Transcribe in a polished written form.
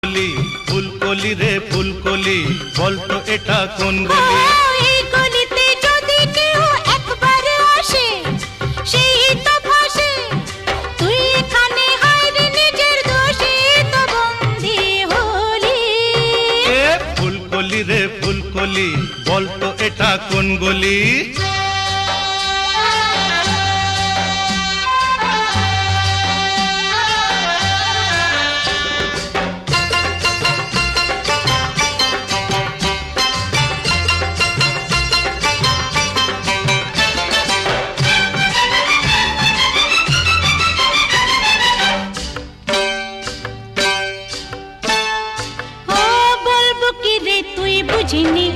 কলি ফুলকলি রে ফুলকলি, বলতো এটা কোন গলি? এই গলিতে যদি কেউ একবার আসে সেই তো ফাঁসে। তুই এখানে হায়রে নিজের দোষে তো বন্দী হলি। ফুলকলি রে ফুলকলি, বলতো এটা কোন গলি? ও বলবো কি রে তুই বুঝিনি